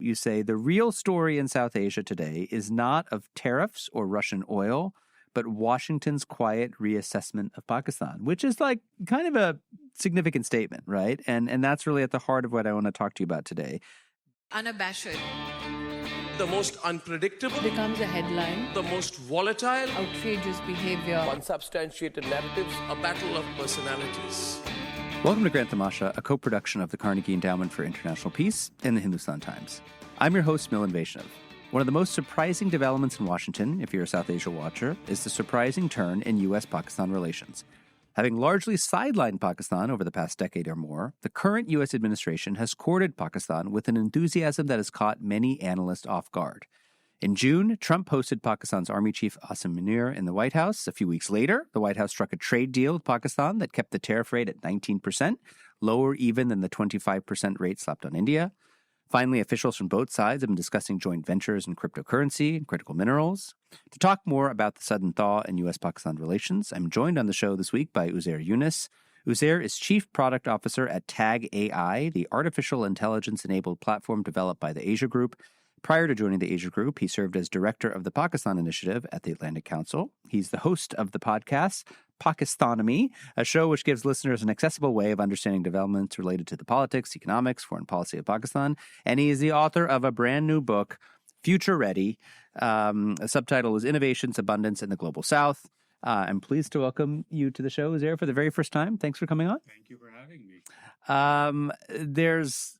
You say the real story in South Asia today is not of tariffs or Russian oil, but Washington's quiet reassessment of Pakistan, which is like kind of a significant statement, right? And that's really at the heart of what I want to talk to you about today. Unabashed. The most unpredictable Becomes a headline. the most volatile, Outrageous behavior. unsubstantiated narratives, a battle of personalities. Welcome to Grand Tamasha, a co-production of the Carnegie Endowment for International Peace and the Hindustan Times. I'm your host, Milan. One of the most surprising developments in Washington, if you're a South Asia watcher, is the surprising turn in U.S. Pakistan relations. Having largely sidelined Pakistan over the past decade or more, the current U.S. administration has courted Pakistan with an enthusiasm that has caught many analysts off guard. In June, Trump posted Pakistan's Army Chief Asim Munir in the White House. A few weeks later, the White House struck a trade deal with Pakistan that kept the tariff rate at 19%, lower even than the 25% rate slapped on India. Finally, officials from both sides have been discussing joint ventures in cryptocurrency and critical minerals. To talk more about the sudden thaw in U.S.-Pakistan relations, I'm joined on the show this week by Uzair Younus. Uzair is Chief Product Officer at TAG AI, the artificial intelligence-enabled platform developed by the Asia Group. Prior to joining the Asia Group, he served as director of the Pakistan Initiative at the Atlantic Council. He's the host of the podcast Pakistonomy, a show which gives listeners an accessible way of understanding developments related to the politics, economics, foreign policy of Pakistan. And he is the author of a brand new book, Future Ready. A subtitle is Innovations, Abundance in the Global South. I'm pleased to welcome you to the show, Uzair, for the very first time. Thanks for coming on. Thank you for having me. There's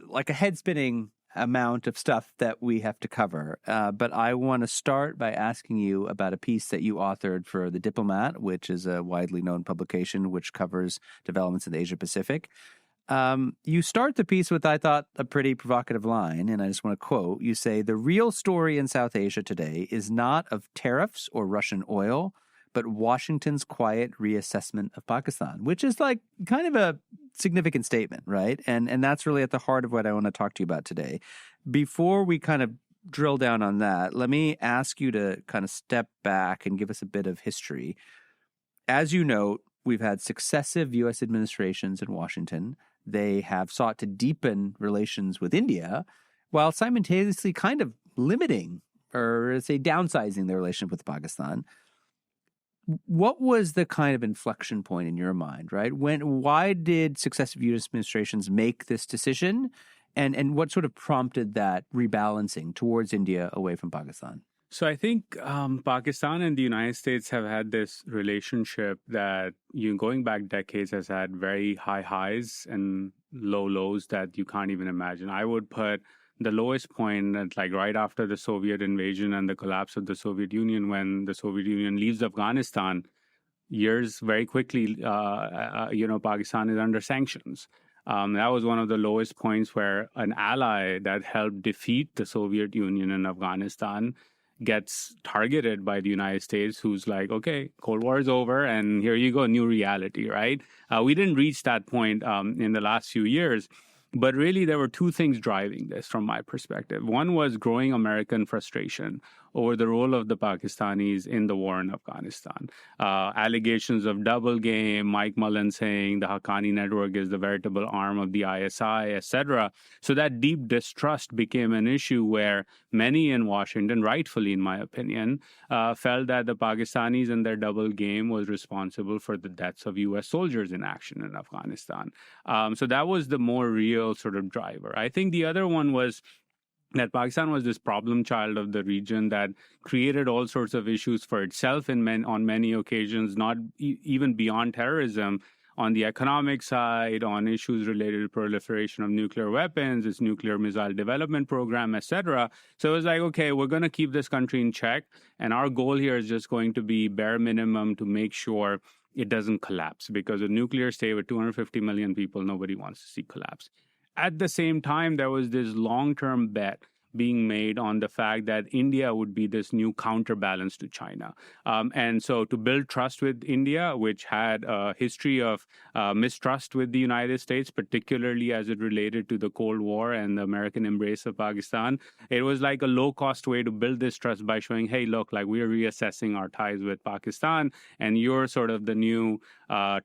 like a head-spinning amount of stuff that we have to cover. But I want to start by asking you about a piece that you authored for The Diplomat, which is a widely known publication which covers developments in the Asia Pacific. You start the piece with, I thought, a pretty provocative line, and I just want to quote. You say, the real story in South Asia today is not of tariffs or Russian oil, but Washington's quiet reassessment of Pakistan, which is like kind of a significant statement, right? And that's really at the heart of what I want to talk to you about today. Before we kind of drill down on that, let me ask you to kind of step back and give us a bit of history. As you note, we've had successive U.S. administrations in Washington. They have sought to deepen relations with India while simultaneously kind of limiting or, say, downsizing their relationship with Pakistan. What was the kind of inflection point in your mind, right? Why did successive U.S. administrations make this decision? And what sort of prompted that rebalancing towards India away from Pakistan? So I think Pakistan and the United States have had this relationship that, going back decades, has had very high highs and low lows that you can't even imagine. I would put the lowest point at like right after the Soviet invasion and the collapse of the Soviet Union, when the Soviet Union leaves Afghanistan, years very quickly, Pakistan is under sanctions. That was one of the lowest points where an ally that helped defeat the Soviet Union in Afghanistan gets targeted by the United States, who's like, okay, Cold War is over, and here you go, new reality, right? We didn't reach that point in the last few years. But really, there were two things driving this from my perspective. One was growing American frustration over the role of the Pakistanis in the war in Afghanistan. Allegations of double game, Mike Mullen saying the Haqqani network is the veritable arm of the ISI, etc. So that deep distrust became an issue where many in Washington, rightfully in my opinion, felt that the Pakistanis and their double game was responsible for the deaths of U.S. soldiers in action in Afghanistan. So that was the more real sort of driver. I think the other one was that Pakistan was this problem child of the region that created all sorts of issues for itself on many occasions, not even beyond terrorism, on the economic side, on issues related to proliferation of nuclear weapons, its nuclear missile development program, etc. So it was like, okay, we're going to keep this country in check, and our goal here is just going to be bare minimum to make sure it doesn't collapse, because a nuclear state with 250 million people, nobody wants to see collapse. At the same time, there was this long-term bet being made on the fact that India would be this new counterbalance to China. And so to build trust with India, which had a history of mistrust with the United States, particularly as it related to the Cold War and the American embrace of Pakistan, it was like a low-cost way to build this trust by showing, hey, look, like we're reassessing our ties with Pakistan, and you're sort of the new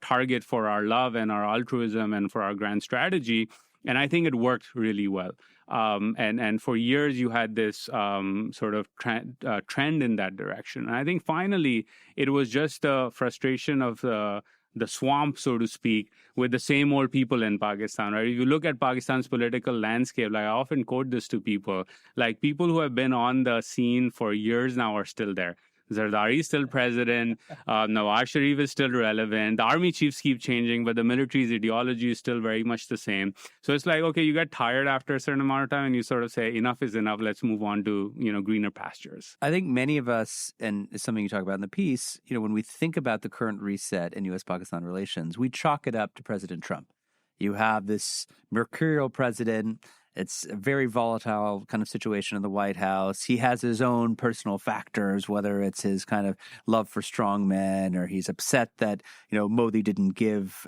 target for our love and our altruism and for our grand strategy. And I think it worked really well. And for years, you had this sort of trend in that direction. And I think finally, it was just the frustration of the swamp, so to speak, with the same old people in Pakistan, right? If you look at Pakistan's political landscape, like I often quote this to people, like people who have been on the scene for years now are still there. Zardari is still president. Nawaz Sharif is still relevant. The army chiefs keep changing, but the military's ideology is still very much the same. So it's like, okay, you get tired after a certain amount of time and you sort of say, enough is enough. Let's move on to, greener pastures. I think many of us, and it's something you talk about in the piece, when we think about the current reset in U.S. Pakistan relations, we chalk it up to President Trump. You have this mercurial president. It's a very volatile kind of situation in the White House. He has his own personal factors, whether it's his kind of love for strong men, or he's upset that, Modi didn't give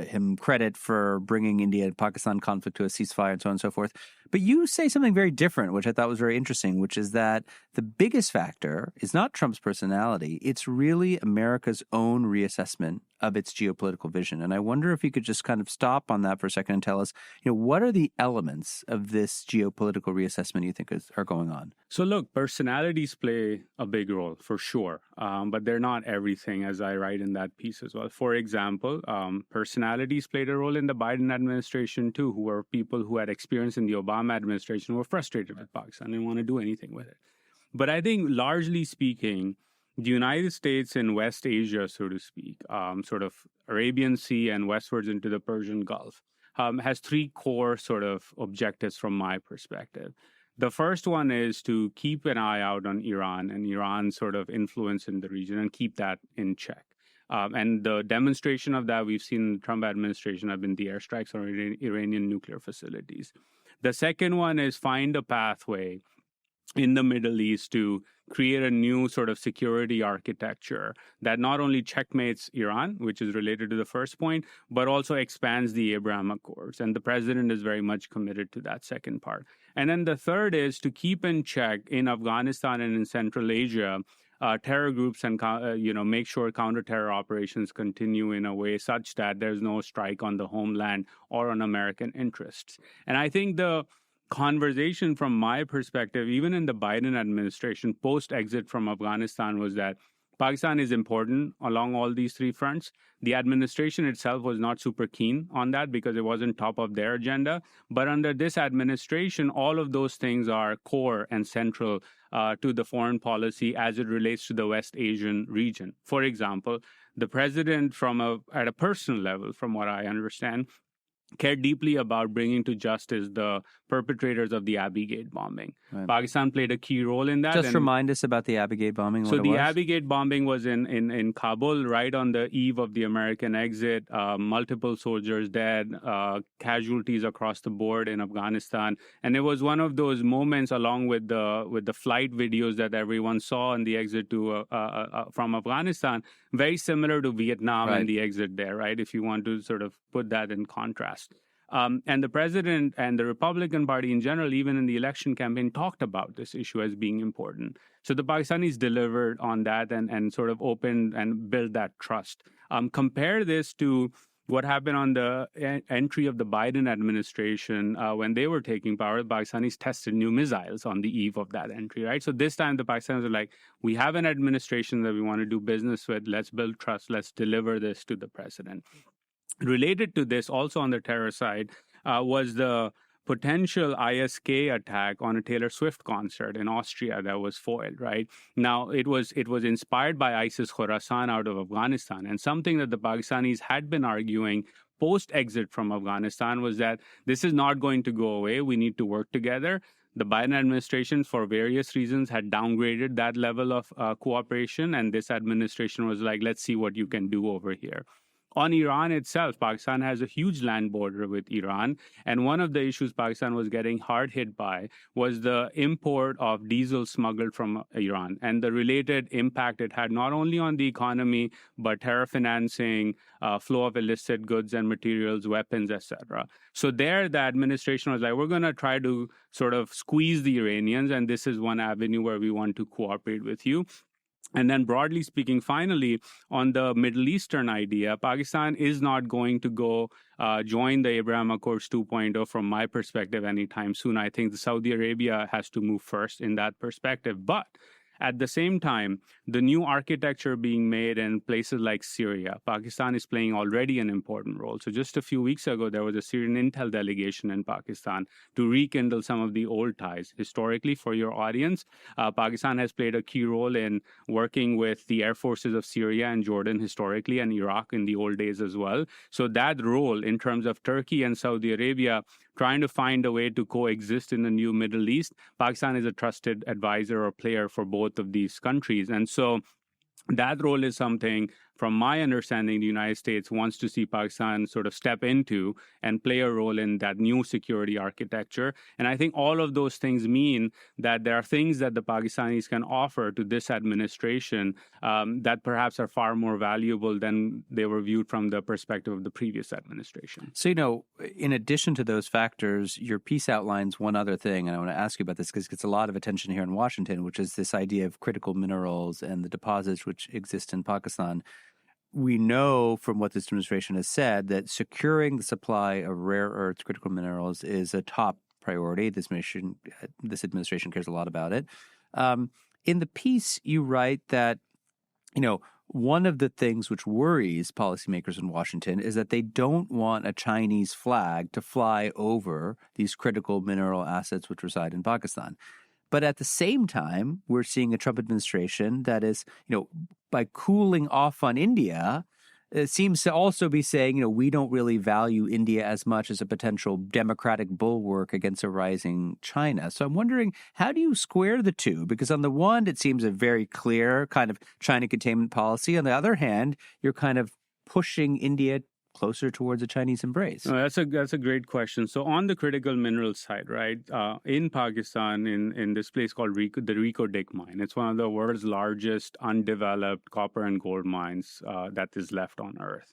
him credit for bringing India and Pakistan conflict to a ceasefire and so on and so forth. But you say something very different, which I thought was very interesting, which is that the biggest factor is not Trump's personality. It's really America's own reassessment of its geopolitical vision. And I wonder if you could just kind of stop on that for a second and tell us, what are the elements of this geopolitical reassessment you think are going on? So look, personalities play a big role for sure, but they're not everything, as I write in that piece as well. For example, personalities played a role in the Biden administration too, who were people who had experience in the Obama administration who were frustrated with Pakistan and didn't want to do anything with it. But I think largely speaking, the United States in West Asia, so to speak, sort of Arabian Sea and westwards into the Persian Gulf, has three core sort of objectives from my perspective. The first one is to keep an eye out on Iran and Iran's sort of influence in the region and keep that in check. And the demonstration of that we've seen in the Trump administration have been the airstrikes on Iranian nuclear facilities. The second one is find a pathway in the Middle East to create a new sort of security architecture that not only checkmates Iran, which is related to the first point, but also expands the Abraham Accords. And the president is very much committed to that second part. And then the third is to keep in check in Afghanistan and in Central Asia terror groups and make sure counter-terror operations continue in a way such that there's no strike on the homeland or on American interests. And I think the conversation from my perspective, even in the Biden administration, post-exit from Afghanistan, was that Pakistan is important along all these three fronts. The administration itself was not super keen on that because it wasn't top of their agenda. But under this administration, all of those things are core and central to the foreign policy as it relates to the West Asian region. For example, the president, at a personal level, from what I understand, cared deeply about bringing to justice the perpetrators of the Abbey Gate bombing. Right. Pakistan played a key role in that. Just remind us about the Abbey Gate bombing. So the Abbey Gate bombing was in Kabul, right on the eve of the American exit. Multiple soldiers dead, casualties across the board in Afghanistan, and it was one of those moments, along with the flight videos that everyone saw on the exit to from Afghanistan, very similar to Vietnam and the exit there, right? If you want to sort of put that in contrast. And the president and the Republican Party in general, even in the election campaign, talked about this issue as being important. So the Pakistanis delivered on that and sort of opened and built that trust. Compare this to what happened on the entry of the Biden administration when they were taking power. The Pakistanis tested new missiles on the eve of that entry, right? So this time the Pakistanis are like, we have an administration that we want to do business with. Let's build trust. Let's deliver this to the president. Related to this, also on the terror side, was the potential ISK attack on a Taylor Swift concert in Austria that was foiled, right? Now, it was inspired by ISIS Khorasan out of Afghanistan, and something that the Pakistanis had been arguing post-exit from Afghanistan was that this is not going to go away. We need to work together. The Biden administration, for various reasons, had downgraded that level of cooperation, and this administration was like, let's see what you can do over here. On Iran itself, Pakistan has a huge land border with Iran. And one of the issues Pakistan was getting hard hit by was the import of diesel smuggled from Iran and the related impact it had not only on the economy, but terror financing, flow of illicit goods and materials, weapons, etc. So there, the administration was like, we're going to try to sort of squeeze the Iranians, and this is one avenue where we want to cooperate with you. And then broadly speaking, finally, on the Middle Eastern idea, Pakistan is not going to go join the Abraham Accords 2.0 from my perspective anytime soon. I think Saudi Arabia has to move first in that perspective. But at the same time, the new architecture being made in places like Syria, Pakistan is playing already an important role. So just a few weeks ago, there was a Syrian intel delegation in Pakistan to rekindle some of the old ties. Historically, for your audience, Pakistan has played a key role in working with the air forces of Syria and Jordan historically, and Iraq in the old days as well. So that role in terms of Turkey and Saudi Arabia trying to find a way to coexist in the new Middle East, Pakistan is a trusted advisor or player for both of these countries. And so that role is something, from my understanding, the United States wants to see Pakistan sort of step into and play a role in that new security architecture. And I think all of those things mean that there are things that the Pakistanis can offer to this administration that perhaps are far more valuable than they were viewed from the perspective of the previous administration. So, in addition to those factors, your piece outlines one other thing, and I want to ask you about this because it gets a lot of attention here in Washington, which is this idea of critical minerals and the deposits which exist in Pakistan. We know from what this administration has said that securing the supply of rare earth critical minerals is a top priority. This administration cares a lot about it. In the piece, you write that, one of the things which worries policymakers in Washington is that they don't want a Chinese flag to fly over these critical mineral assets which reside in Pakistan. But at the same time, we're seeing a Trump administration that is, by cooling off on India, it seems to also be saying, we don't really value India as much as a potential democratic bulwark against a rising China. So I'm wondering, how do you square the two? Because on the one, it seems a very clear kind of China containment policy. On the other hand, you're kind of pushing India closer towards a Chinese embrace? No, that's a great question. So on the critical minerals side, right, in Pakistan, in this place called the Reko Diq mine, it's one of the world's largest undeveloped copper and gold mines that is left on Earth.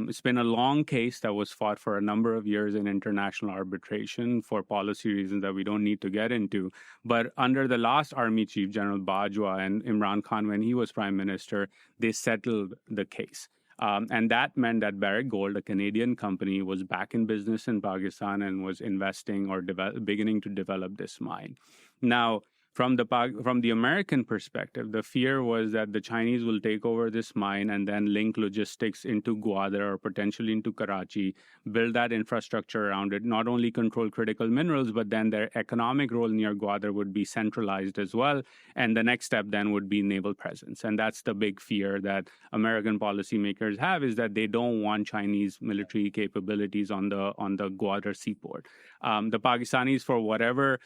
It's been a long case that was fought for a number of years in international arbitration for policy reasons that we don't need to get into. But under the last Army Chief, General Bajwa, and Imran Khan, when he was Prime Minister, they settled the case. And that meant that Barrick Gold, a Canadian company, was back in business in Pakistan and was investing or beginning to develop this mine. Now, from the American perspective, the fear was that the Chinese will take over this mine and then link logistics into Gwadar or potentially into Karachi, build that infrastructure around it, not only control critical minerals, but then their economic role near Gwadar would be centralized as well. And the next step then would be naval presence. And that's the big fear that American policymakers have, is that they don't want Chinese military capabilities on the Gwadar seaport. The Pakistanis, for whatever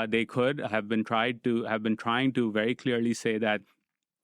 they could, have been trying to very clearly say that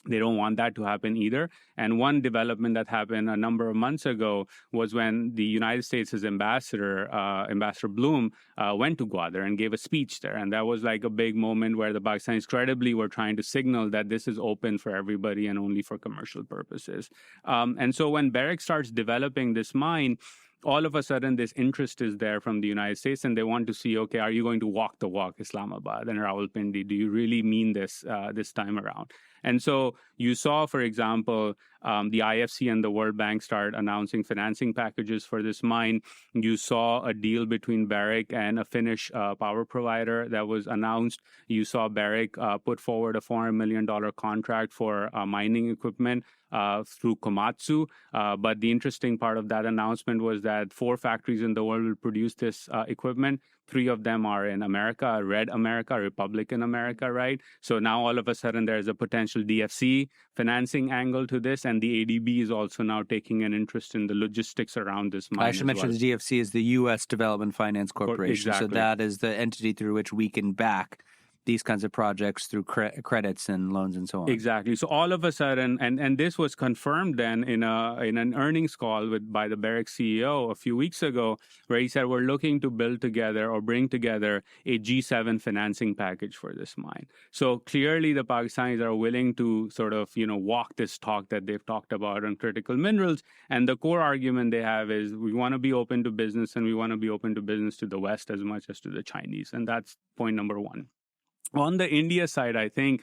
they don't want that to happen either. And one development that happened a number of months ago was when the United States' ambassador, Ambassador Bloom, went to Gwadar and gave a speech there. And that was like a big moment where the Pakistanis credibly were trying to signal that this is open for everybody and only for commercial purposes. And so when Barrick starts developing this mine, all of a sudden, this interest is there from the United States, and they want to see, okay, are you going to walk the walk, Islamabad and Rawalpindi? Do you really mean this this time around? And so you saw, for example, the IFC and the World Bank start announcing financing packages for this mine. You saw a deal between Barrick and a Finnish power provider that was announced. You saw Barrick put forward a $400 million contract for mining equipment through Komatsu. But the interesting part of that announcement was that 4 factories in the world will produce this equipment. 3 of them are in America, Red America, Republican America, right? So now all of a sudden there's a potential DFC financing angle to this, and the ADB is also now taking an interest in the logistics around this mine. I should mention the DFC is the U.S. Development Finance Corporation. Exactly. So that is the entity through which we can back these kinds of projects through credits and loans and so on. Exactly. So all of a sudden, and this was confirmed then in an earnings call by the Barrick CEO a few weeks ago, where he said, we're looking to build together or bring together a G7 financing package for this mine. So clearly the Pakistanis are willing to sort of, walk this talk that they've talked about on critical minerals. And the core argument they have is we want to be open to business, and we want to be open to business to the West as much as to the Chinese. And that's point number one. On the India side, I think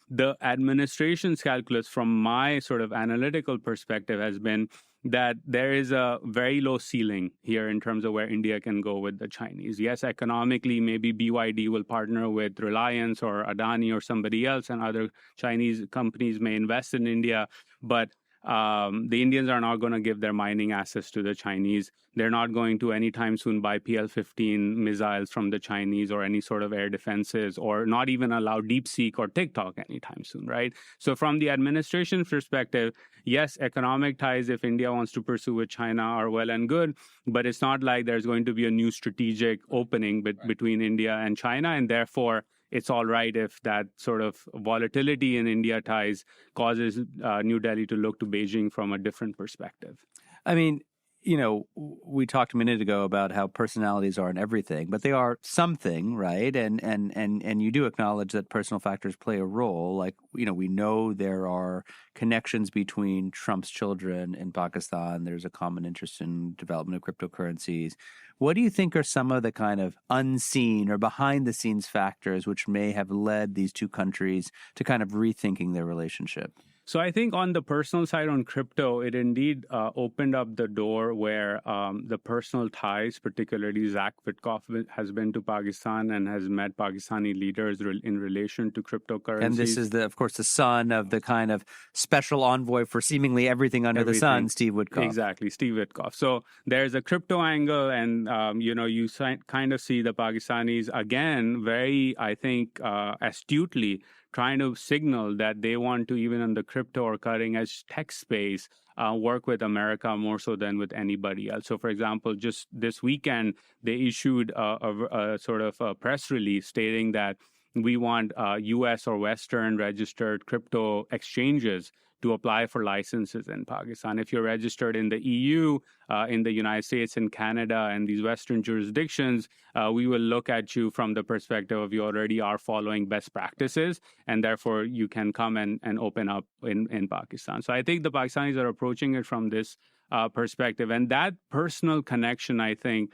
the administration's calculus from my sort of analytical perspective has been that there is a very low ceiling here in terms of where India can go with the Chinese. Yes, economically, maybe BYD will partner with Reliance or Adani or somebody else, and other Chinese companies may invest in India, but the Indians are not going to give their mining assets to the Chinese. They're not going to anytime soon buy PL-15 missiles from the Chinese or any sort of air defenses, or not even allow DeepSeek or TikTok anytime soon, right? So from the administration perspective, yes, economic ties, if India wants to pursue with China, are well and good, but it's not like there's going to be a new strategic opening between India and China, and therefore it's all right if that sort of volatility in India ties causes New Delhi to look to Beijing from a different perspective. I mean, we talked a minute ago about how personalities aren't everything, but they are something, right? And you do acknowledge that personal factors play a role. Like, we know there are connections between Trump's children in Pakistan. There's a common interest in development of cryptocurrencies. What do you think are some of the kind of unseen or behind the scenes factors which may have led these two countries to kind of rethinking their relationship? So I think on the personal side, on crypto, it indeed opened up the door where the personal ties, particularly Zach Witkoff has been to Pakistan and has met Pakistani leaders in relation to cryptocurrencies. And this is, of course, the son of the kind of special envoy for seemingly everything under the sun, Steve Witkoff. Exactly, Steve Witkoff. So there's a crypto angle, and you kind of see the Pakistanis again very, I think, astutely trying to signal that they want to, even in the crypto or cutting edge tech space, work with America more so than with anybody else. So, for example, just this weekend, they issued a sort of a press release stating that we want U.S. or Western registered crypto exchanges to apply for licenses in Pakistan. If you're registered in the EU, in the United States, in Canada, and these Western jurisdictions, we will look at you from the perspective of you already are following best practices, and therefore you can come and open up in Pakistan. So I think the Pakistanis are approaching it from this perspective. And that personal connection, I think,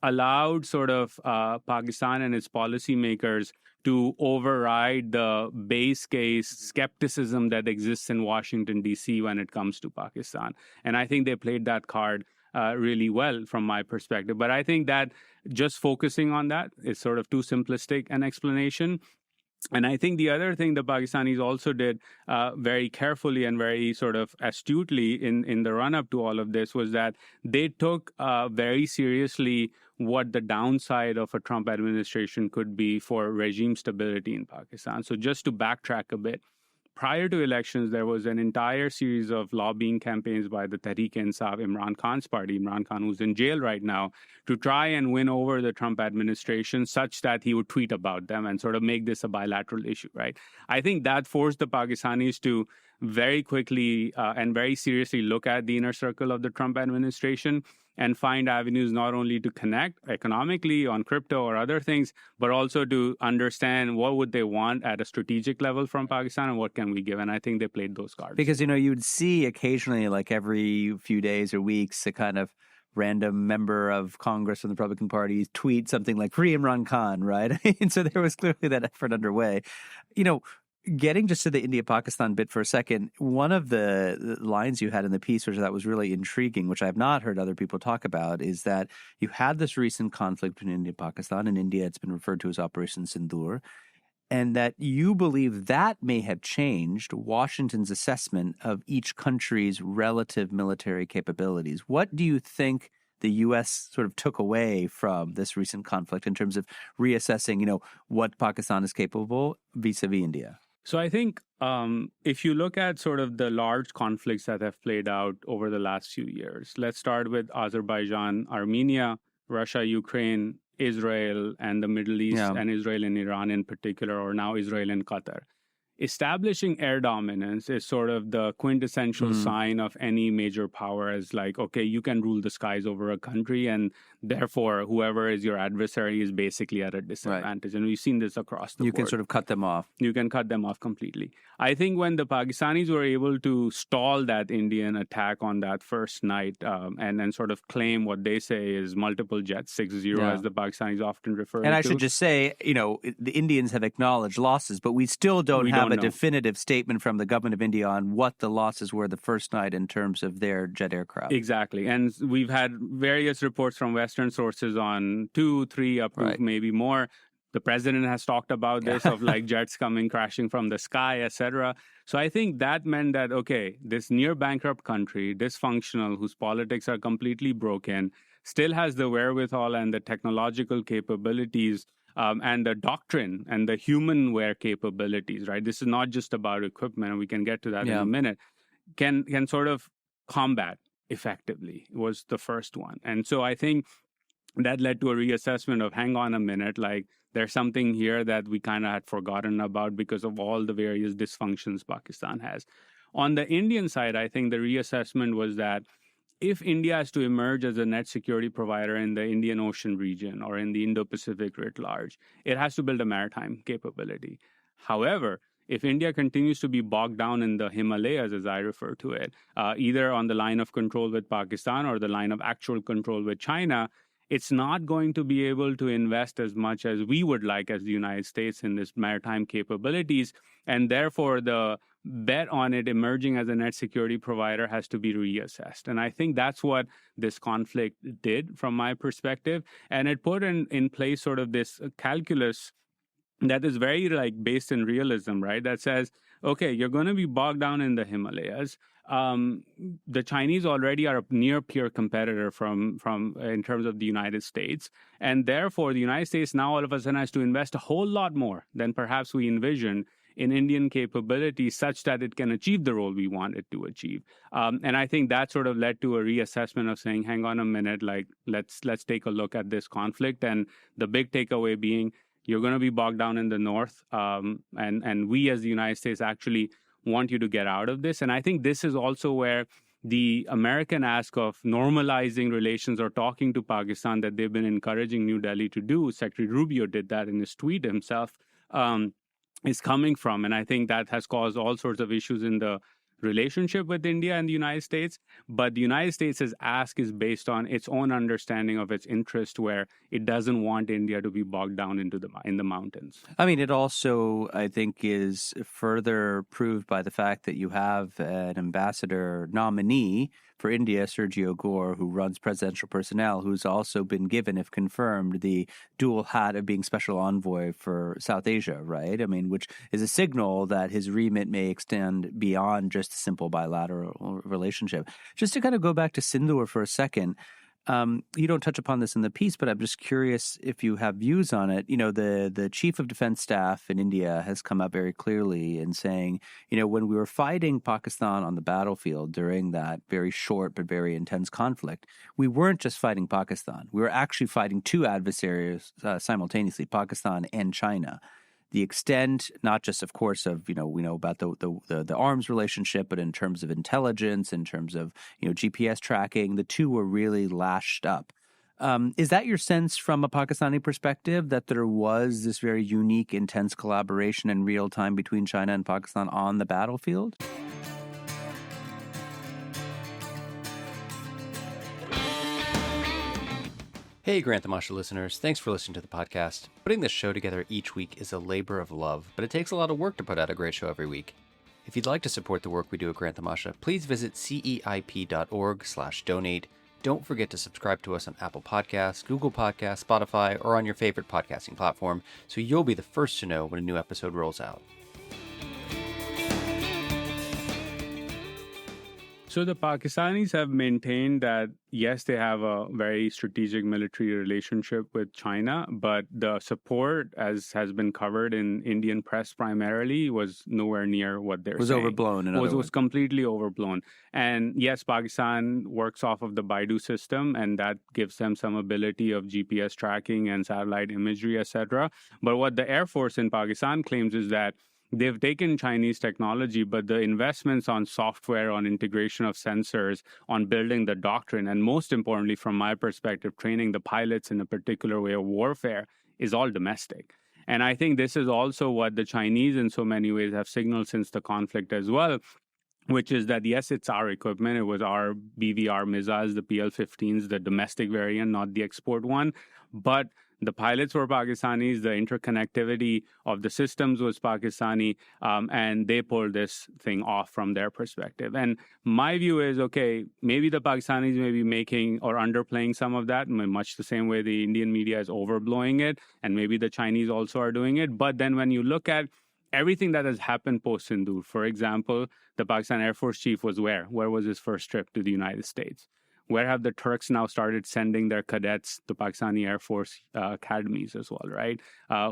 allowed sort of Pakistan and its policymakers to override the base case skepticism that exists in Washington, D.C. when it comes to Pakistan. And I think they played that card really well from my perspective. But I think that just focusing on that is sort of too simplistic an explanation. And I think the other thing the Pakistanis also did very carefully and very sort of astutely in the run-up to all of this was that they took very seriously what the downside of a Trump administration could be for regime stability in Pakistan. So just to backtrack a bit, prior to elections, there was an entire series of lobbying campaigns by the Tehreek-e-Insaf, Imran Khan's party, Imran Khan, who's in jail right now, to try and win over the Trump administration such that he would tweet about them and sort of make this a bilateral issue, right? I think that forced the Pakistanis to very quickly and very seriously look at the inner circle of the Trump administration and find avenues not only to connect economically on crypto or other things, but also to understand what would they want at a strategic level from Pakistan and what can we give. And I think they played those cards. Because, you would see occasionally, like every few days or weeks, a kind of random member of Congress from the Republican Party tweet something like free Imran Khan, right? And so there was clearly that effort underway. Getting just to the India-Pakistan bit for a second, one of the lines you had in the piece, which that was really intriguing, which I have not heard other people talk about, is that you had this recent conflict between India and Pakistan. In India, it's been referred to as Operation Sindoor, and that you believe that may have changed Washington's assessment of each country's relative military capabilities. What do you think the U.S. sort of took away from this recent conflict in terms of reassessing, what Pakistan is capable vis-a-vis India? So I think if you look at sort of the large conflicts that have played out over the last few years, let's start with Azerbaijan, Armenia, Russia, Ukraine, Israel, and the Middle East, and Israel and Iran in particular, or now Israel and Qatar. Establishing air dominance is sort of the quintessential sign of any major power as like, okay, you can rule the skies over a country and Therefore, whoever is your adversary is basically at a disadvantage. And we've seen this across the board. You can sort of cut them off. You can cut them off completely. I think when the Pakistanis were able to stall that Indian attack on that first night and then sort of claim what they say is multiple jets, 6-0, as the Pakistanis often refer to. And I should just say, the Indians have acknowledged losses, but we still don't have a definitive statement from the government of India on what the losses were the first night in terms of their jet aircraft. Exactly. And we've had various reports from Western sources on 2, 3, up to maybe more. The president has talked about this of like jets coming crashing from the sky, etc. So I think that meant that, okay, this near bankrupt country, dysfunctional, whose politics are completely broken, still has the wherewithal and the technological capabilities and the doctrine and the humanware capabilities, right? This is not just about equipment, and we can get to that in a minute, can sort of combat effectively was the first one. And so I think that led to a reassessment of, hang on a minute, like there's something here that we kind of had forgotten about because of all the various dysfunctions Pakistan has. On the Indian side, I think the reassessment was that if India is to emerge as a net security provider in the Indian Ocean region or in the Indo-Pacific writ large, it has to build a maritime capability. However, if India continues to be bogged down in the Himalayas, as I refer to it, either on the line of control with Pakistan or the line of actual control with China, it's not going to be able to invest as much as we would like as the United States in this maritime capabilities. And therefore, the bet on it emerging as a net security provider has to be reassessed. And I think that's what this conflict did from my perspective. And it put in place sort of this calculus that is very like based in realism, right? That says, okay, you're going to be bogged down in the Himalayas. The Chinese already are a near peer competitor from in terms of the United States. And therefore, the United States now all of a sudden has to invest a whole lot more than perhaps we envisioned in Indian capabilities such that it can achieve the role we want it to achieve. And I think that sort of led to a reassessment of saying, hang on a minute, like let's take a look at this conflict. And the big takeaway being, you're going to be bogged down in the north, and we as the United States actually want you to get out of this. And I think this is also where the American ask of normalizing relations or talking to Pakistan that they've been encouraging New Delhi to do, Secretary Rubio did that in his tweet himself, is coming from. And I think that has caused all sorts of issues in the relationship with India and the United States. But the United States' ask is based on its own understanding of its interest, where it doesn't want India to be bogged down in the mountains. I mean, it also, I think, is further proved by the fact that you have an ambassador nominee for India, Sergio Gore, who runs presidential personnel, who's also been given, if confirmed, the dual hat of being special envoy for South Asia, right? I mean, which is a signal that his remit may extend beyond just a simple bilateral relationship. Just to kind of go back to Sindoor for a second, you don't touch upon this in the piece, but I'm just curious if you have views on it. The chief of defense staff in India has come out very clearly in saying, when we were fighting Pakistan on the battlefield during that very short but very intense conflict, we weren't just fighting Pakistan. We were actually fighting two adversaries simultaneously, Pakistan and China. The extent, not just, of course, of, we know about the arms relationship, but in terms of intelligence, in terms of, GPS tracking, the two were really lashed up. Is that your sense from a Pakistani perspective, that there was this very unique, intense collaboration in real time between China and Pakistan on the battlefield? Hey, Grant the Masha listeners. Thanks for listening to the podcast. Putting this show together each week is a labor of love, but it takes a lot of work to put out a great show every week. If you'd like to support the work we do at Grant the Masha, please visit ceip.org/donate. Don't forget to subscribe to us on Apple Podcasts, Google Podcasts, Spotify, or on your favorite podcasting platform, so you'll be the first to know when a new episode rolls out. So the Pakistanis have maintained that, yes, they have a very strategic military relationship with China, but the support, as has been covered in Indian press primarily, was nowhere near what they're saying. Was overblown. It was completely overblown. And yes, Pakistan works off of the Baidu system, and that gives them some ability of GPS tracking and satellite imagery, etc. But what the Air Force in Pakistan claims is that they've taken Chinese technology, but the investments on software, on integration of sensors, on building the doctrine, and most importantly, from my perspective, training the pilots in a particular way of warfare is all domestic. And I think this is also what the Chinese in so many ways have signaled since the conflict as well, which is that, yes, it's our equipment. It was our BVR missiles, the PL-15s, the domestic variant, not the export one. But the pilots were Pakistanis, the interconnectivity of the systems was Pakistani, and they pulled this thing off from their perspective. And my view is, okay, maybe the Pakistanis may be making or underplaying some of that, much the same way the Indian media is overblowing it, and maybe the Chinese also are doing it. But then when you look at everything that has happened post-Sindoor, for example, the Pakistan Air Force chief was where? Where was his first trip to the United States? Where have the Turks now started sending their cadets to Pakistani Air Force academies as well, right?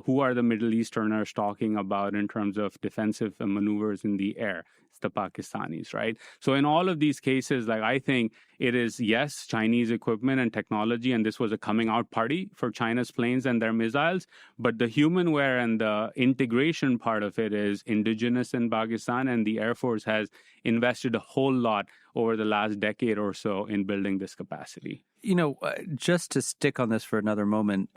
Who are the Middle Easterners talking about in terms of defensive maneuvers in the air? It's the Pakistanis, right? So in all of these cases, like I think it is, yes, Chinese equipment and technology, and this was a coming out party for China's planes and their missiles, but the humanware and the integration part of it is indigenous in Pakistan, and the Air Force has invested a whole lot over the last decade or so in building this capacity. You know, just to stick on this for another moment,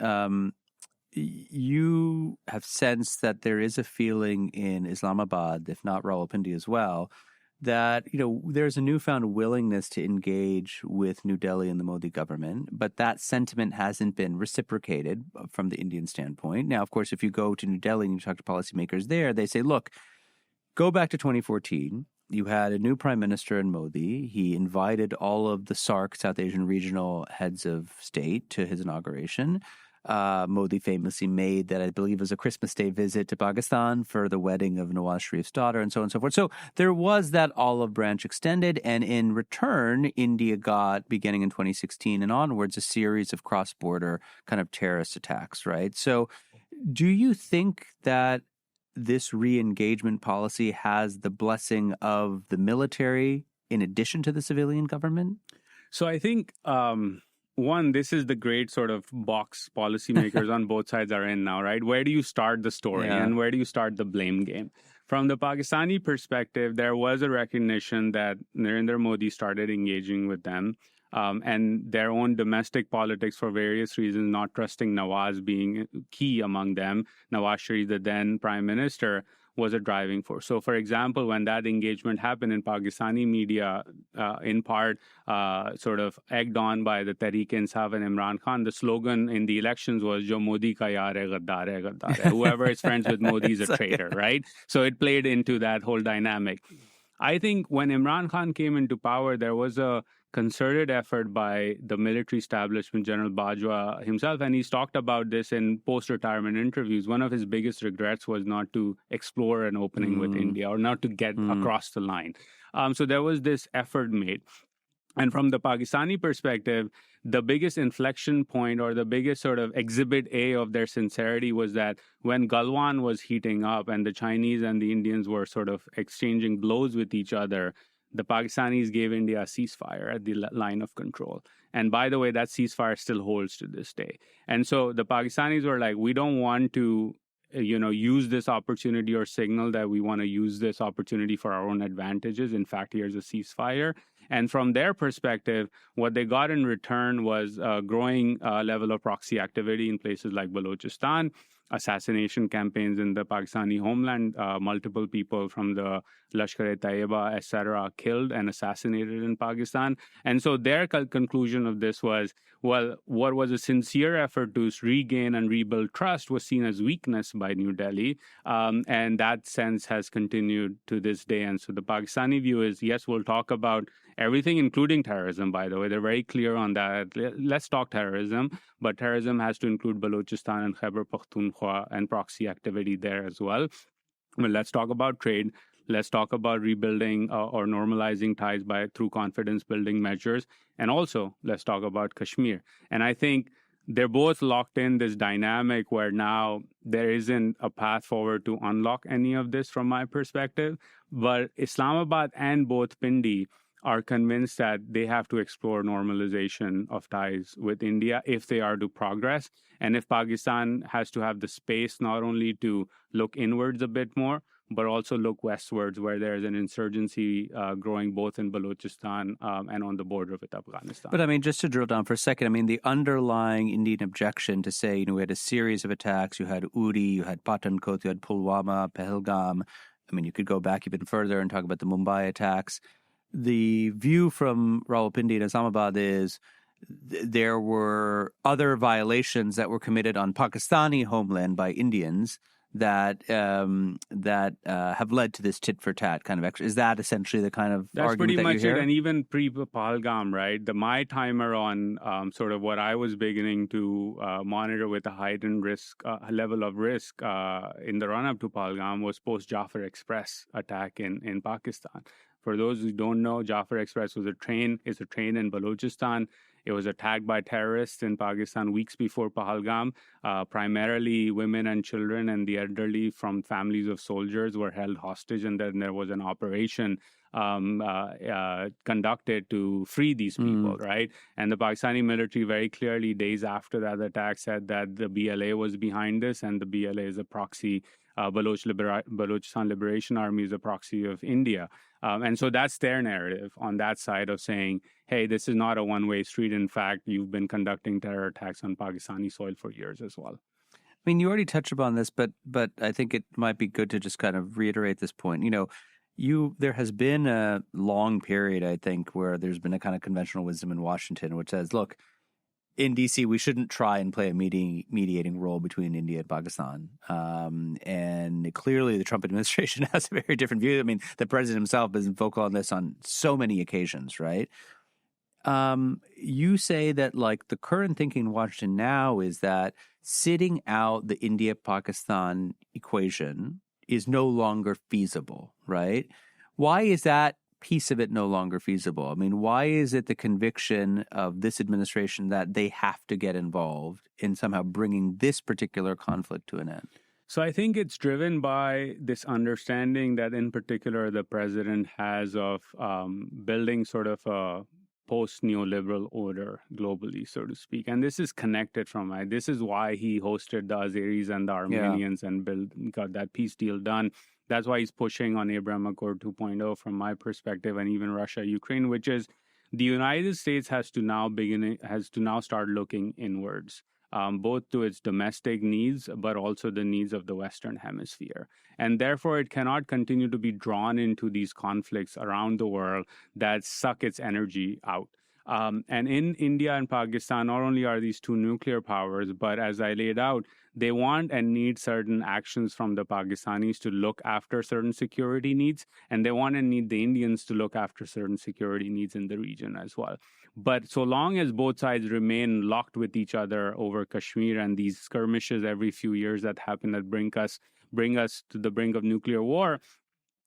you have sensed that there is a feeling in Islamabad, if not Rawalpindi as well, that, you know, there's a newfound willingness to engage with New Delhi and the Modi government, but that sentiment hasn't been reciprocated from the Indian standpoint. Now, of course, if you go to New Delhi and you talk to policymakers there, they say, look, go back to 2014. You had a new prime minister in Modi. He invited all of the SAARC, South Asian regional heads of state, to his inauguration. Modi famously made that, I believe, was a Christmas Day visit to Pakistan for the wedding of Nawaz Sharif's daughter, and so on and so forth. So there was that olive branch extended, and in return, India got, beginning in 2016 and onwards, a series of cross-border kind of terrorist attacks, right? So do you think that this re-engagement policy has the blessing of the military in addition to the civilian government? So I think, one, this is the great sort of box policymakers on both sides are in now, right? Where do you start the story and where do you start the blame game? From the Pakistani perspective, there was a recognition that Narendra Modi started engaging with them. And their own domestic politics, for various reasons, not trusting Nawaz being key among them. Nawaz Sharif, the then prime minister, was a driving force. So, for example, when that engagement happened in Pakistani media, in part sort of egged on by the Tehreek-e-Insaf and Imran Khan, the slogan in the elections was, "Jo Modi ka yaar hai, gaddar hai, gaddar hai." Whoever is friends with Modi is a traitor, right? So it played into that whole dynamic. I think when Imran Khan came into power, there was a concerted effort by the military establishment, General Bajwa himself, and he's talked about this in post-retirement interviews. One of his biggest regrets was not to explore an opening with India or not to get across the line. So there was this effort made. And from the Pakistani perspective, the biggest inflection point or the biggest sort of exhibit A of their sincerity was that when Galwan was heating up and the Chinese and the Indians were sort of exchanging blows with each other, the Pakistanis gave India a ceasefire at the line of control. And by the way, that ceasefire still holds to this day. And so the Pakistanis were like, we don't want to use this opportunity or signal that we want to use this opportunity for our own advantages. In fact, here's a ceasefire. And from their perspective, what they got in return was a growing level of proxy activity in places like Balochistan, assassination campaigns in the Pakistani homeland, multiple people from the Lashkar-e-Taiba, etc., killed and assassinated in Pakistan. And so their conclusion of this was, well, what was a sincere effort to regain and rebuild trust was seen as weakness by New Delhi. And that sense has continued to this day. And so the Pakistani view is, yes, we'll talk about everything, including terrorism, by the way. They're very clear on that. Let's talk terrorism, but terrorism has to include Balochistan and Khyber Pakhtunkhwa and proxy activity there as well. Well, let's talk about trade. Let's talk about rebuilding or normalizing ties through confidence-building measures. And also, let's talk about Kashmir. And I think they're both locked in this dynamic where now there isn't a path forward to unlock any of this from my perspective. But Islamabad and both Pindi are convinced that they have to explore normalization of ties with India if they are to progress. And if Pakistan has to have the space not only to look inwards a bit more, but also look westwards where there's an insurgency growing both in Balochistan and on the border with Afghanistan. But I mean, just to drill down for a second, I mean, the underlying Indian objection to say, we had a series of attacks. You had Uri, you had Patankot, you had Pulwama, Pahalgam. I mean, you could go back even further and talk about the Mumbai attacks. The view from Rawalpindi and Islamabad is there were other violations that were committed on Pakistani homeland by Indians that have led to this tit for tat kind of extra. Is that essentially the kind of That's argument pretty that you much hear? it. And even pre-Pahalgam, right? My timer on sort of what I was beginning to monitor with a heightened risk level of risk in the run-up to Pahalgam was post-Jafar Express attack in Pakistan. For those who don't know, Jafar Express is a train in Balochistan. It was attacked by terrorists in Pakistan weeks before Pahalgam. Primarily women and children and the elderly from families of soldiers were held hostage, and then there was an operation conducted to free these people, right? And the Pakistani military very clearly, days after that attack, said that the BLA was behind this, and the BLA is a proxy. Balochistan Liberation Army is a proxy of India. And so that's their narrative on that side of saying, hey, this is not a one-way street. In fact, you've been conducting terror attacks on Pakistani soil for years as well. I mean, you already touched upon this, but I think it might be good to just kind of reiterate this point. There has been a long period, I think, where there's been a kind of conventional wisdom in Washington, which says, look, in D.C., we shouldn't try and play a mediating role between India and Pakistan. And clearly the Trump administration has a very different view. I mean, the president himself has been vocal on this on so many occasions, right? You say that, like, the current thinking in Washington now is that sitting out the India-Pakistan equation is no longer feasible, right? Why is that piece of it no longer feasible? I mean, why is it the conviction of this administration that they have to get involved in somehow bringing this particular conflict to an end? So I think it's driven by this understanding that in particular the president has of building sort of a post-neoliberal order globally, so to speak. And this is connected from, this is why he hosted the Azeris and the Armenians and got that peace deal done. That's why he's pushing on Abraham Accord 2.0 from my perspective, and even Russia, Ukraine, which is the United States has to now start looking inwards, both to its domestic needs, but also the needs of the Western Hemisphere. And therefore, it cannot continue to be drawn into these conflicts around the world that suck its energy out. And in India and Pakistan, not only are these two nuclear powers, but as I laid out, they want and need certain actions from the Pakistanis to look after certain security needs, and they want and need the Indians to look after certain security needs in the region as well. But so long as both sides remain locked with each other over Kashmir and these skirmishes every few years that happen that bring us to the brink of nuclear war,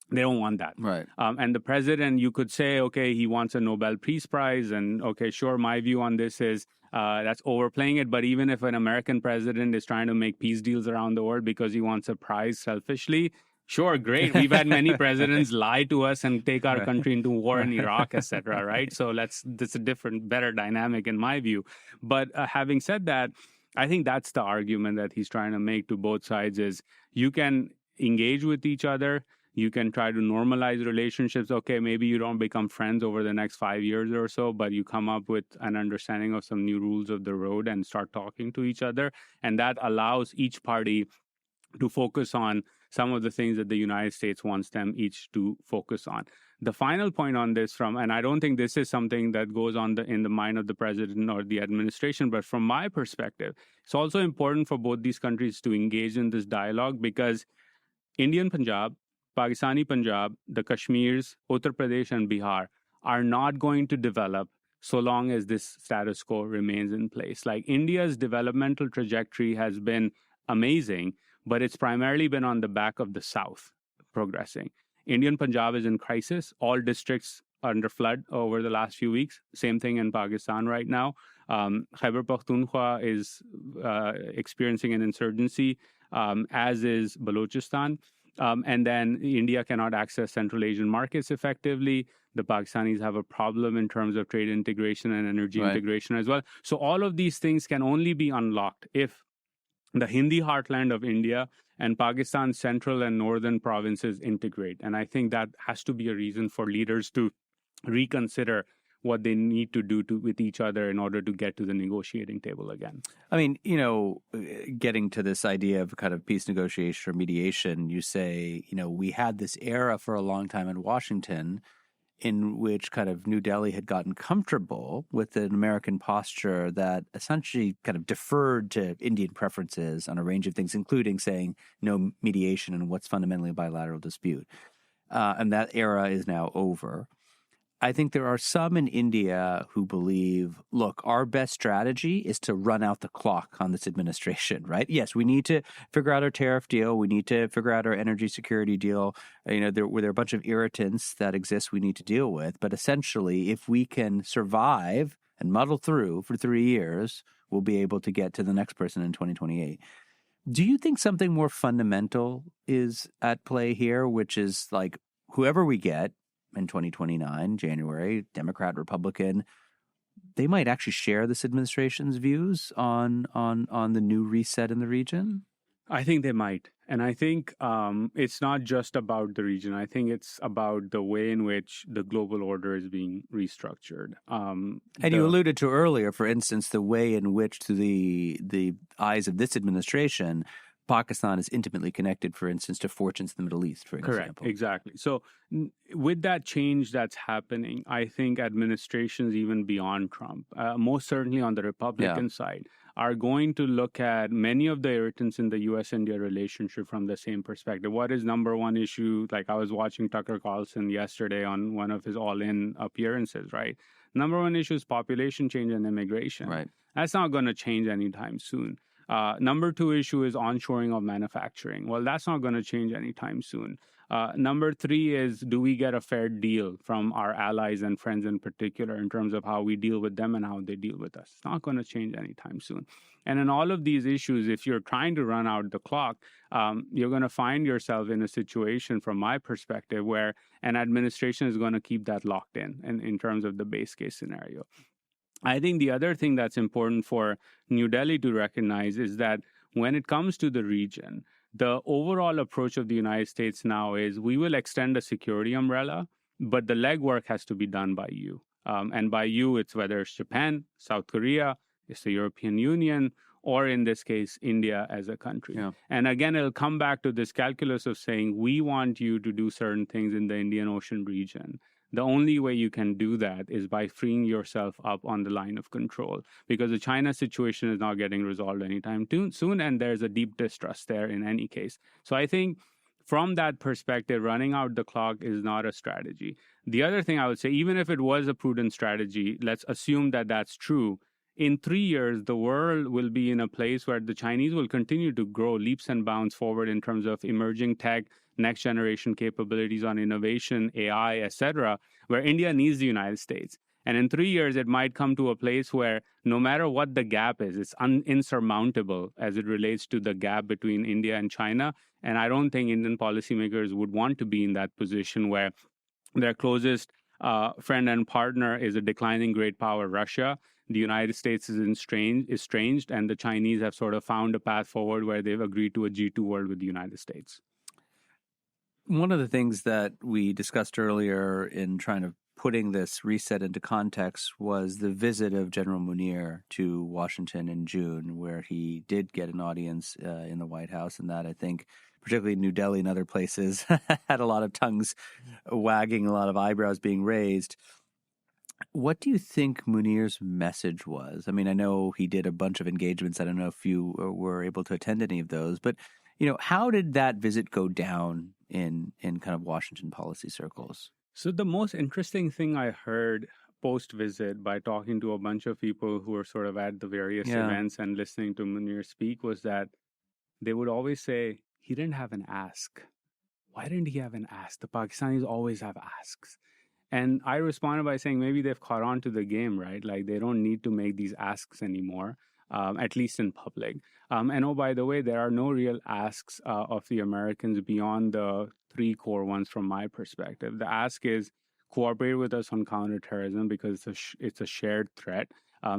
they don't want that. Right. And the president, you could say, okay, he wants a Nobel Peace Prize. And okay, sure, my view on this is that's overplaying it. But even if an American president is trying to make peace deals around the world because he wants a prize selfishly, sure, great. We've had many presidents lie to us and take our country into war in Iraq, etc. Right? So that's a different, better dynamic in my view. But having said that, I think that's the argument that he's trying to make to both sides is you can engage with each other. You can try to normalize relationships. Okay, maybe you don't become friends over the next 5 years or so, but you come up with an understanding of some new rules of the road and start talking to each other. And that allows each party to focus on some of the things that the United States wants them each to focus on. The final point on this and I don't think this is something that goes on in the mind of the president or the administration, but from my perspective, it's also important for both these countries to engage in this dialogue because Indian Punjab, Pakistani Punjab, the Kashmirs, Uttar Pradesh, and Bihar are not going to develop so long as this status quo remains in place. Like India's developmental trajectory has been amazing, but it's primarily been on the back of the South progressing. Indian Punjab is in crisis. All districts are under flood over the last few weeks. Same thing in Pakistan right now. Khyber Pakhtunkhwa is experiencing an insurgency, as is Balochistan. And then India cannot access Central Asian markets effectively. The Pakistanis have a problem in terms of trade integration and energy integration as well. So all of these things can only be unlocked if the Hindi heartland of India and Pakistan's central and northern provinces integrate. And I think that has to be a reason for leaders to reconsider what they need to do with each other in order to get to the negotiating table again. I mean, getting to this idea of kind of peace negotiation or mediation, you say, we had this era for a long time in Washington in which kind of New Delhi had gotten comfortable with an American posture that essentially kind of deferred to Indian preferences on a range of things, including saying no mediation in what's fundamentally a bilateral dispute. And that era is now over. I think there are some in India who believe, look, our best strategy is to run out the clock on this administration, right? Yes, we need to figure out our tariff deal. We need to figure out our energy security deal. There are a bunch of irritants that exist we need to deal with. But essentially, if we can survive and muddle through for 3 years, we'll be able to get to the next person in 2028. Do you think something more fundamental is at play here, which is like whoever we get in 2029, January, Democrat, Republican, they might actually share this administration's views on the new reset in the region? I think they might. And I think it's not just about the region. I think it's about the way in which the global order is being restructured. And you alluded to earlier, for instance, the way in which, to the eyes of this administration, Pakistan is intimately connected, for instance, to fortunes in the Middle East, for example. Correct, exactly. So with that change that's happening, I think administrations even beyond Trump, most certainly on the Republican side, are going to look at many of the irritants in the U.S.-India relationship from the same perspective. What is number one issue? Like I was watching Tucker Carlson yesterday on one of his all-in appearances, right? Number one issue is population change and immigration. Right. That's not going to change anytime soon. Number two issue is onshoring of manufacturing. Well, that's not going to change anytime soon. Number three is, do we get a fair deal from our allies and friends in particular in terms of how we deal with them and how they deal with us? It's not going to change anytime soon. And in all of these issues, if you're trying to run out the clock, you're going to find yourself in a situation, from my perspective, where an administration is going to keep that locked in terms of the base case scenario. I think the other thing that's important for New Delhi to recognize is that when it comes to the region, the overall approach of the United States now is we will extend a security umbrella, but the legwork has to be done by you. And by you, it's whether it's Japan, South Korea, it's the European Union, or in this case, India as a country. Yeah. And again, it'll come back to this calculus of saying, we want you to do certain things in the Indian Ocean region. The only way you can do that is by freeing yourself up on the line of control, because the China situation is not getting resolved anytime soon, and there's a deep distrust there in any case. So I think from that perspective, running out the clock is not a strategy. The other thing I would say, even if it was a prudent strategy, let's assume that that's true. In 3 years, the world will be in a place where the Chinese will continue to grow leaps and bounds forward in terms of emerging tech, next generation capabilities on innovation, AI, etc., where India needs the United States. And in 3 years, it might come to a place where no matter what the gap is, it's insurmountable as it relates to the gap between India and China. And I don't think Indian policymakers would want to be in that position where their closest friend and partner is a declining great power, Russia. The United States is estranged, and the Chinese have sort of found a path forward where they've agreed to a G2 world with the United States. One of the things that we discussed earlier in trying to putting this reset into context was the visit of General Munir to Washington in June, where he did get an audience in the White House, and that, I think, particularly New Delhi and other places, had a lot of tongues wagging, a lot of eyebrows being raised. What do you think Munir's message was? I mean, I know he did a bunch of engagements. I don't know if you were able to attend any of those, but how did that visit go down in kind of Washington policy circles? So the most interesting thing I heard post-visit by talking to a bunch of people who were sort of at the various events and listening to Munir speak was that they would always say, he didn't have an ask. Why didn't he have an ask? The Pakistanis always have asks. And I responded by saying maybe they've caught on to the game, right? Like they don't need to make these asks anymore. At least in public. And oh, by the way, there are no real asks of the Americans beyond the three core ones from my perspective. The ask is cooperate with us on counterterrorism because it's a shared threat.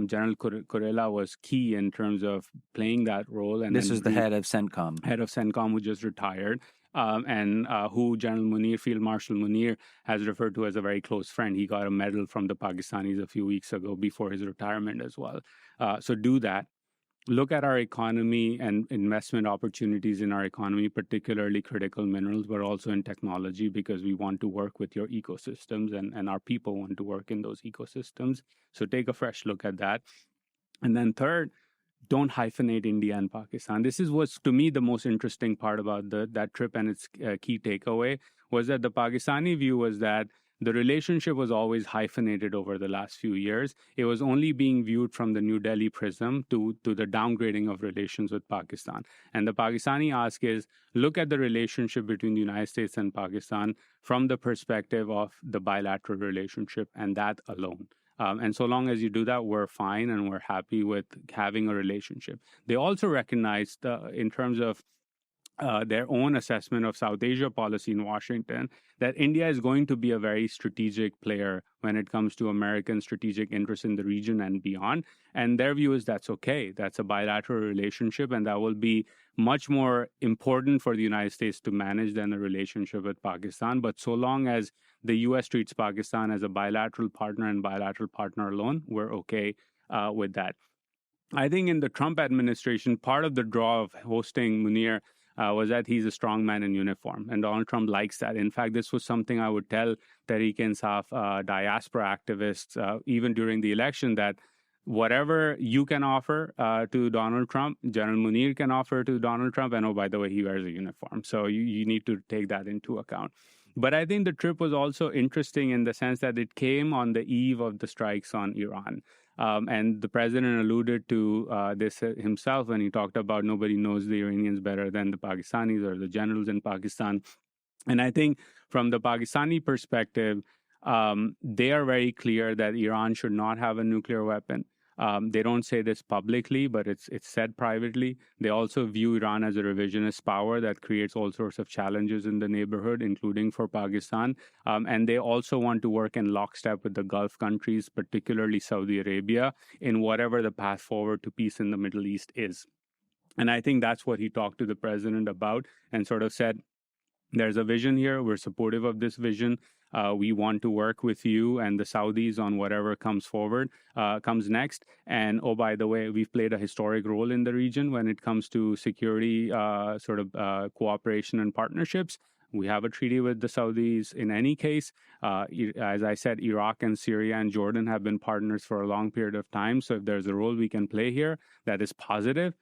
General Kurela was key in terms of playing that role. And this then was the head of CENTCOM. Who just retired, and who General Munir, Field Marshal Munir, has referred to as a very close friend. He got a medal from the Pakistanis a few weeks ago before his retirement as well. So do that. Look at our economy and investment opportunities in our economy, particularly critical minerals, but also in technology, because we want to work with your ecosystems and our people want to work in those ecosystems. So take a fresh look at that. And then third, don't hyphenate India and Pakistan. This is what's, to me, the most interesting part about that trip, and its key takeaway was that the Pakistani view was that the relationship was always hyphenated over the last few years. It was only being viewed from the New Delhi prism to the downgrading of relations with Pakistan. And the Pakistani ask is, look at the relationship between the United States and Pakistan from the perspective of the bilateral relationship, and that alone. And so long as you do that, we're fine and we're happy with having a relationship. They also recognized, in terms of their own assessment of South Asia policy in Washington, that India is going to be a very strategic player when it comes to American strategic interests in the region and beyond. And their view is that's okay. That's a bilateral relationship, and that will be much more important for the United States to manage than a relationship with Pakistan. But so long as the U.S. treats Pakistan as a bilateral partner and bilateral partner alone, we're okay with that. I think in the Trump administration, part of the draw of hosting Munir was that he's a strong man in uniform, and Donald Trump likes that. In fact, this was something I would tell Tehreek Insaf diaspora activists, even during the election, that whatever you can offer to Donald Trump, General Munir can offer to Donald Trump, and oh, by the way, he wears a uniform. So you need to take that into account. But I think the trip was also interesting in the sense that it came on the eve of the strikes on Iran. And the president alluded to this himself when he talked about nobody knows the Iranians better than the Pakistanis or the generals in Pakistan. And I think from the Pakistani perspective, they are very clear that Iran should not have a nuclear weapon. They don't say this publicly, but it's said privately. They also view Iran as a revisionist power that creates all sorts of challenges in the neighborhood, including for Pakistan. And they also want to work in lockstep with the Gulf countries, particularly Saudi Arabia, in whatever the path forward to peace in the Middle East is. And I think that's what he talked to the president about and sort of said, there's a vision here. We're supportive of this vision. We want to work with you and the Saudis on whatever comes next. And oh, by the way, we've played a historic role in the region when it comes to security cooperation and partnerships. We have a treaty with the Saudis in any case. As I said, Iraq and Syria and Jordan have been partners for a long period of time. So if there's a role we can play here that is positive,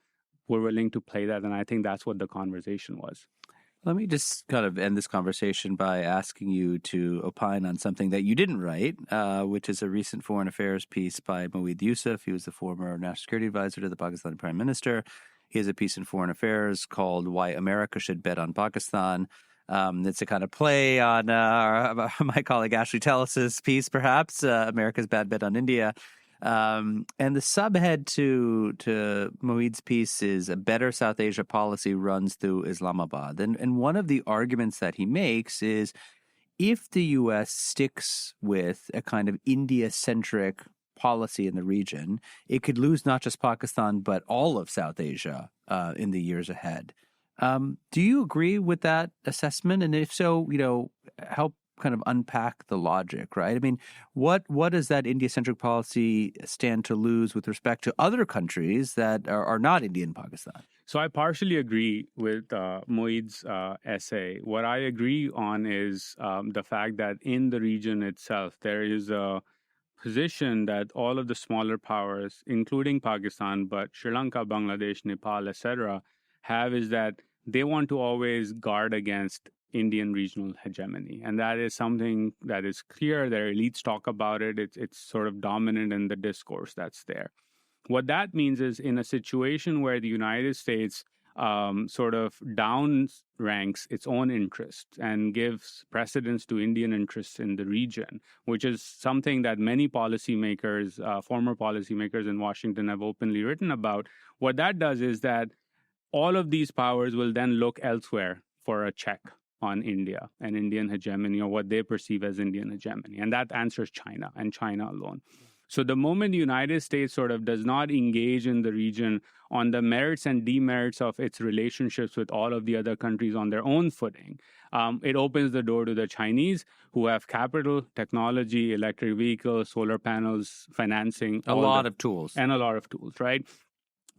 we're willing to play that. And I think that's what the conversation was. Let me just kind of end this conversation by asking you to opine on something that you didn't write, which is a recent foreign affairs piece by Moeed Yusuf. He was the former national security advisor to the Pakistani prime minister. He has a piece in Foreign Affairs called Why America Should Bet on Pakistan. It's a kind of play on my colleague Ashley Tellis's piece, perhaps, America's Bad Bet on India. And the subhead to Moeed's piece is a better South Asia policy runs through Islamabad. And one of the arguments that he makes is if the U.S. sticks with a kind of India-centric policy in the region, it could lose not just Pakistan, but all of South Asia in the years ahead. Do you agree with that assessment? And if so, help kind of unpack the logic, right? I mean, what does that India-centric policy stand to lose with respect to other countries that are not India and Pakistan? So I partially agree with Moeed's essay. What I agree on is the fact that in the region itself, there is a position that all of the smaller powers, including Pakistan, but Sri Lanka, Bangladesh, Nepal, etc., have is that they want to always guard against Indian regional hegemony. And that is something that is clear. Their elites talk about it. It's sort of dominant in the discourse that's there. What that means is in a situation where the United States sort of downranks its own interests and gives precedence to Indian interests in the region, which is something that many policymakers, former policymakers in Washington have openly written about. What that does is that all of these powers will then look elsewhere for a check on India and Indian hegemony, or what they perceive as Indian hegemony. And that answers China and China alone. So the moment the United States sort of does not engage in the region on the merits and demerits of its relationships with all of the other countries on their own footing, it opens the door to the Chinese, who have capital, technology, electric vehicles, solar panels, financing. A lot of tools. And a lot of tools, right?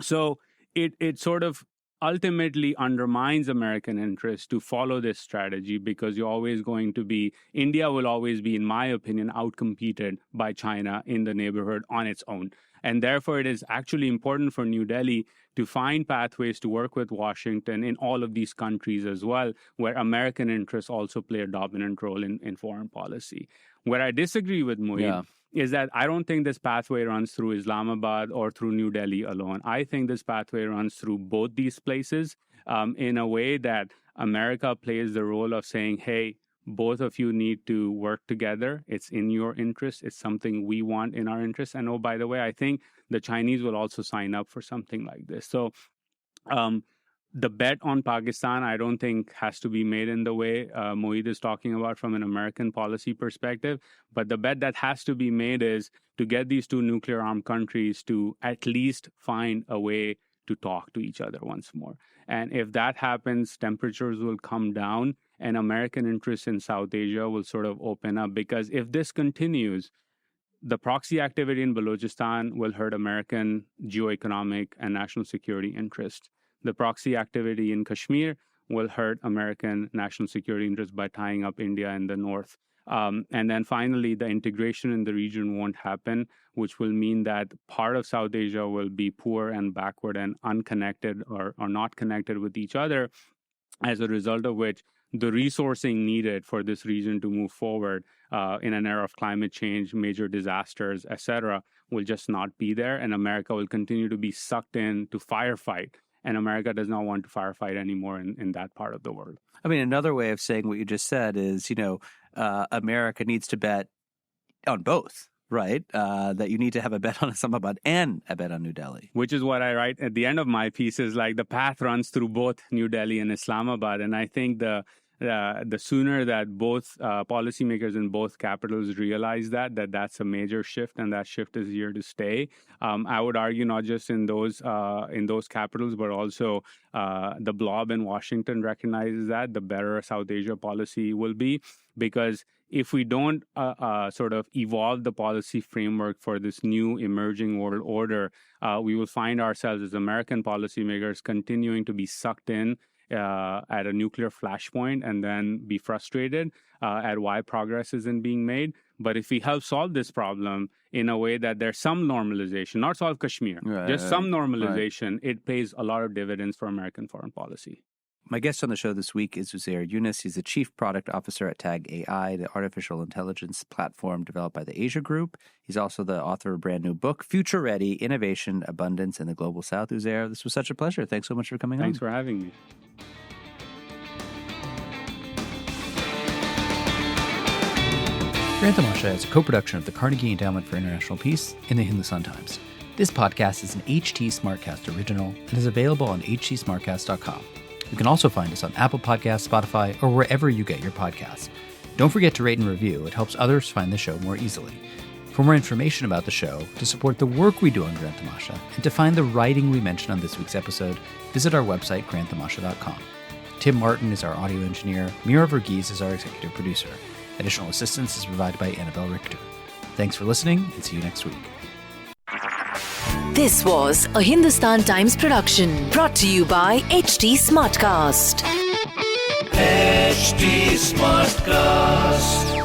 So it sort of ultimately undermines American interest to follow this strategy, because you're always going to be, India will always be, in my opinion, outcompeted by China in the neighborhood on its own. And therefore, it is actually important for New Delhi to find pathways to work with Washington in all of these countries as well, where American interests also play a dominant role in foreign policy. Where I disagree with Moeed is that I don't think this pathway runs through Islamabad or through New Delhi alone. I think this pathway runs through both these places in a way that America plays the role of saying, hey, both of you need to work together. It's in your interest. It's something we want in our interest. And oh, by the way, I think the Chinese will also sign up for something like this. So the bet on Pakistan, I don't think, has to be made in the way Moeed is talking about from an American policy perspective. But the bet that has to be made is to get these two nuclear-armed countries to at least find a way to talk to each other once more. And if that happens, temperatures will come down and American interests in South Asia will sort of open up. Because if this continues, the proxy activity in Balochistan will hurt American geoeconomic and national security interests. The proxy activity in Kashmir will hurt American national security interests by tying up India in the north. And then finally, the integration in the region won't happen, which will mean that part of South Asia will be poor and backward and unconnected or not connected with each other, as a result of which the resourcing needed for this region to move forward in an era of climate change, major disasters, etc., will just not be there. And America will continue to be sucked in to firefight. And America does not want to firefight anymore in that part of the world. I mean, another way of saying what you just said is, America needs to bet on both, right? That you need to have a bet on Islamabad and a bet on New Delhi. Which is what I write at the end of my piece, is like the path runs through both New Delhi and Islamabad. And I think the sooner that both policymakers in both capitals realize that's a major shift, and that shift is here to stay. I would argue not just in those capitals, but also the blob in Washington recognizes that, the better South Asia policy will be. Because if we don't sort of evolve the policy framework for this new emerging world order, we will find ourselves as American policymakers continuing to be sucked in at a nuclear flashpoint and then be frustrated at why progress isn't being made. But if we help solve this problem in a way that there's some normalization, not solve Kashmir, just some normalization, it pays a lot of dividends for American foreign policy. My guest on the show this week is Uzair Younus. He's the Chief Product Officer at Tag AI, the artificial intelligence platform developed by the Asia Group. He's also the author of a brand new book, Future Ready, Innovation, Abundance in the Global South. Uzair, this was such a pleasure. Thanks so much for coming on. Thanks for having me. Grant Tamasha is a co-production of the Carnegie Endowment for International Peace and the Hindustan Times. This podcast is an HT Smartcast original and is available on htsmartcast.com. You can also find us on Apple Podcasts, Spotify, or wherever you get your podcasts. Don't forget to rate and review. It helps others find the show more easily. For more information about the show, to support the work we do on Grant Tamasha, and to find the writing we mentioned on this week's episode, visit our website, granttamasha.com. Tim Martin is our audio engineer. Mira Verghese is our executive producer. Additional assistance is provided by Annabelle Richter. Thanks for listening, and see you next week. This was a Hindustan Times production brought to you by HT Smartcast. HT Smartcast.